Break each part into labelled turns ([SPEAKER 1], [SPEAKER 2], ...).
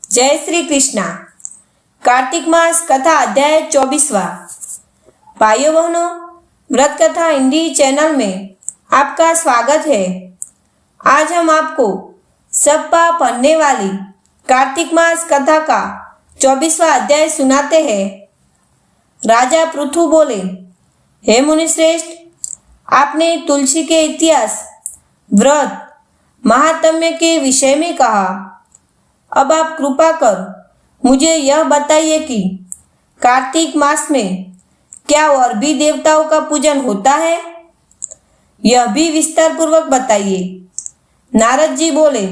[SPEAKER 1] जय श्री कृष्णा। कार्तिक मास कथा अध्याय 24वां। भाइयों बहनों, व्रत कथा हिंदी चैनल में आपका स्वागत है। आज हम आपको सबपा पढ़ने वाली कार्तिक मास कथा का 24वां अध्याय सुनाते हैं। राजा पृथु बोले, हे मुनिश्रेष्ठ, आपने तुलसी के इतिहास, व्रत, महात्म्य के विषय में कहा। अब आप कृपा कर मुझे यह बताइए कि कार्तिक मास में क्या और भी देवताओं का पूजन होता है? यह भी विस्तार पूर्वक बताइए। नारद जी बोले,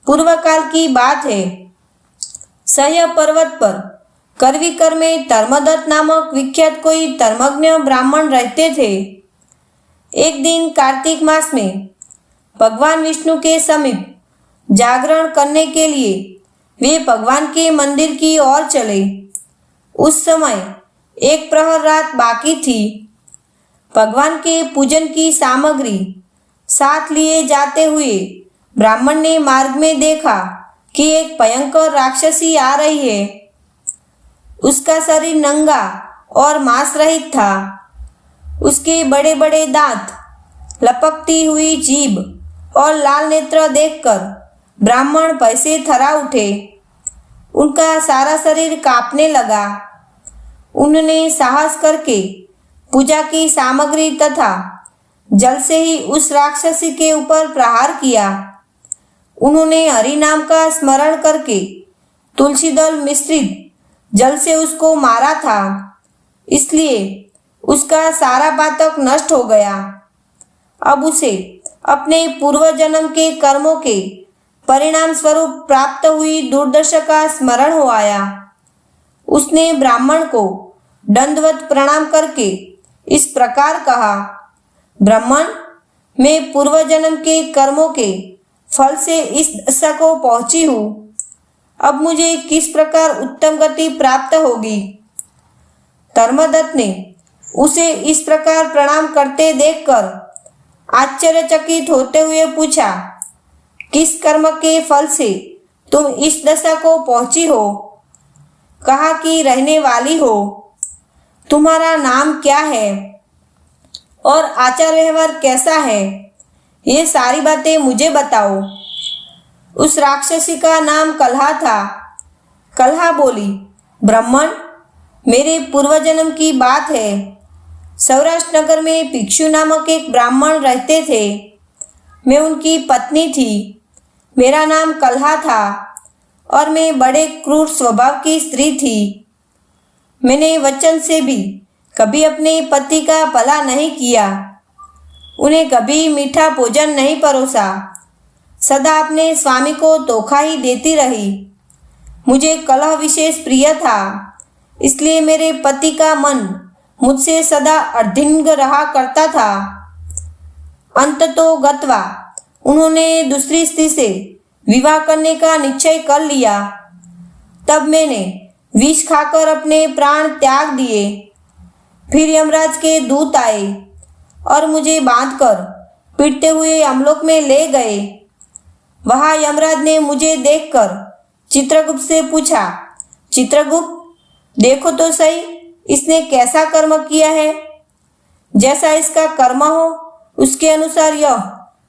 [SPEAKER 1] पूर्व काल की बात है। सह्य पर्वत पर करवीकर में धर्मदत्त नामक विख्यात कोई धर्मज्ञ ब्राह्मण रहते थे। एक दिन कार्तिक मास में भगवान विष्णु के समीप जागरण करने के लिए वे भगवान के मंदिर की ओर चले। उस समय एक प्रहर रात बाकी थी। भगवान के पूजन की सामग्री साथ लिए जाते हुए ब्राह्मण ने मार्ग में देखा कि एक भयंकर राक्षसी आ रही है। उसका शरीर नंगा और मांस रहित था। उसके बड़े बड़े दांत, लपकती हुई जीभ और लाल नेत्र देखकर ब्राह्मण भय से थर्रा उठे। उनका सारा शरीर कांपने लगा। उन्होंने साहस करके पूजा की सामग्री तथा जल से ही उस राक्षसी के ऊपर प्रहार किया। उन्होंने हरि नाम का स्मरण करके तुलसी दल मिश्रित जल से उसको मारा था, इसलिए उसका सारा पातक नष्ट हो गया। अब उसे अपने पूर्व जन्म के कर्मों के परिणाम स्वरूप प्राप्त हुई दुर्दशा का स्मरण हो आया। उसने ब्राह्मण को दंडवत प्रणाम करके इस प्रकार कहा, ब्राह्मण, मैं पूर्व जन्म के कर्मों के फल से इस दशा को पहुंची हूँ। अब मुझे किस प्रकार उत्तम गति प्राप्त होगी? धर्मदत्त ने उसे इस प्रकार प्रणाम करते देखकर आश्चर्यचकित होते हुए पूछा, किस कर्म के फल से तुम इस दशा को पहुंची हो? कहा कि रहने वाली हो। तुम्हारा नाम क्या है और आचार व्यवहार कैसा है? ये सारी बातें मुझे बताओ। उस राक्षसी का नाम कलहा था। कलहा बोली, ब्राह्मण, मेरे पूर्व जन्म की बात है। सौराष्ट्र नगर में भिक्षु नामक एक ब्राह्मण रहते थे। मैं उनकी पत्नी थी। मेरा नाम कलहा था और मैं बड़े क्रूर स्वभाव की स्त्री थी। मैंने वचन से भी कभी अपने पति का भला नहीं किया। उन्हें कभी मीठा भोजन नहीं परोसा। सदा अपने स्वामी को धोखा ही देती रही। मुझे कलह विशेष प्रिय था, इसलिए मेरे पति का मन मुझसे सदा अर्धिंग रहा करता था। अंततो गत्वा उन्होंने दूसरी स्त्री से विवाह करने का निश्चय कर लिया। तब मैंने विष खाकर अपने प्राण त्याग दिए। फिर यमराज के दूत आए और मुझे बांधकर पीटते हुए यमलोक में ले गए। वहां यमराज ने मुझे देखकर चित्रगुप्त से पूछा, चित्रगुप्त, देखो तो सही, इसने कैसा कर्म किया है। जैसा इसका कर्म हो उसके अनुसार यह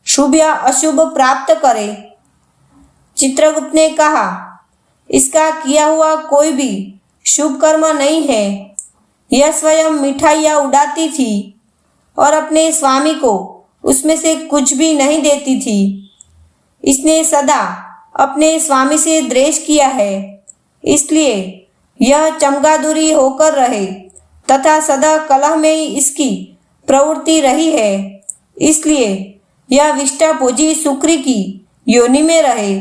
[SPEAKER 1] शुभ या अशुभ प्राप्त करे। चित्रगुप्त ने कहा, इसका किया हुआ कोई भी शुभ कर्म नहीं है। यह स्वयं मिठाइयाँ उड़ाती थी और अपने स्वामी को उसमें से कुछ भी नहीं देती थी। इसने सदा अपने स्वामी से द्वेष किया है, इसलिए यह चमगादुरी होकर रहे तथा सदा कलह में ही इसकी प्रवृत्ति रही है। इसलिए यह विष्टा भोजी सुक्री की योनि में रहे।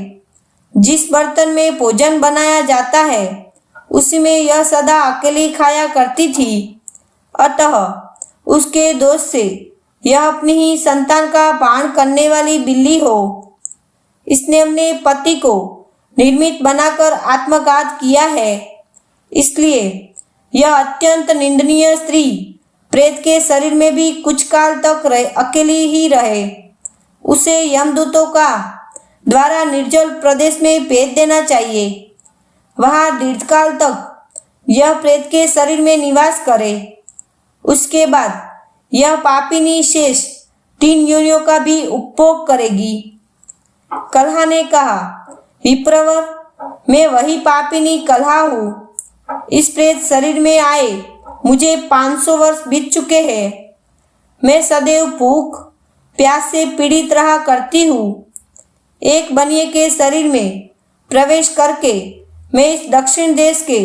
[SPEAKER 1] जिस बर्तन में भोजन बनाया जाता है उसी में यह सदा अकेली खाया करती थी। अतः उसके दोष से यह अपनी ही संतान का पान करने वाली बिल्ली हो। इसने अपने पति को निर्मित बनाकर आत्मघात किया है, इसलिए यह अत्यंत निंदनीय स्त्री प्रेत के शरीर में भी कुछ काल तक अकेली ही रहे। उसे यमदूतों का द्वारा निर्जल प्रदेश में भेज देना चाहिए। वहां दीर्घकाल तक यह प्रेत के शरीर में निवास करे। उसके बाद यह पापिनी शेष 3 योनियों का भी उपभोग करेगी। कलहा ने कहा, विप्रवर, मैं वही पापिनी कलहा हूँ। इस प्रेत शरीर में आए मुझे 500 वर्ष बीत चुके हैं। मैं सदैव भूख प्यास से पीड़ित रहा करती हूँ। एक बनिए के शरीर में प्रवेश करके मैं इस दक्षिण देश के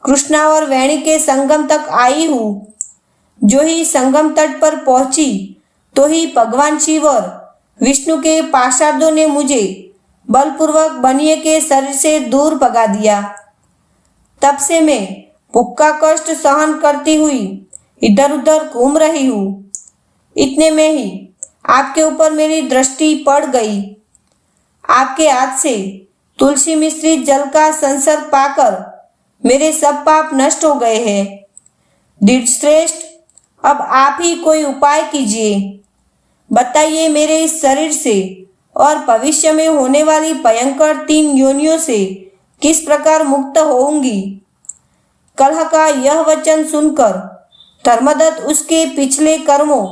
[SPEAKER 1] कृष्णा और वेणी के संगम तक आई हूँ। जो ही संगम तट पर पहुंची तो ही भगवान शिव और विष्णु के पार्षदों ने मुझे बलपूर्वक बनिए के शरीर से दूर भगा दिया। तब से मैं भूख का कष्ट सहन करती हुई इधर उधर घूम रही हूँ। इतने में ही आपके ऊपर मेरी दृष्टि पड़ गई। आपके हाथ से तुलसी मिश्रित जल का संसर्ग पाकर मेरे सब पाप नष्ट हो गए हैं। धीरश्रेष्ठ, अब आप ही कोई उपाय कीजिए। बताइए, मेरे इस शरीर से और भविष्य में होने वाली भयंकर 3 योनियों से किस प्रकार मुक्त होऊंगी। कलह का यह वचन सुनकर धर्मदत्त उसके पिछले कर्मों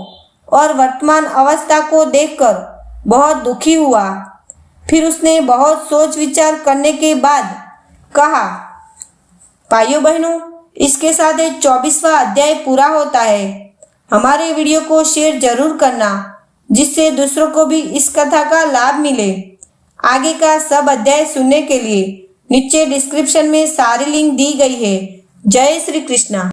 [SPEAKER 1] और वर्तमान अवस्था को देखकर बहुत दुखी हुआ। फिर उसने बहुत सोच विचार करने के बाद कहा, भाइयों बहनों, इसके साथ 24वां अध्याय पूरा होता है। हमारे वीडियो को शेयर जरूर करना, जिससे दूसरों को भी इस कथा का लाभ मिले। आगे का सब अध्याय सुनने के लिए नीचे डिस्क्रिप्शन में सारी लिंक दी गई है। जय श्री कृष्णा।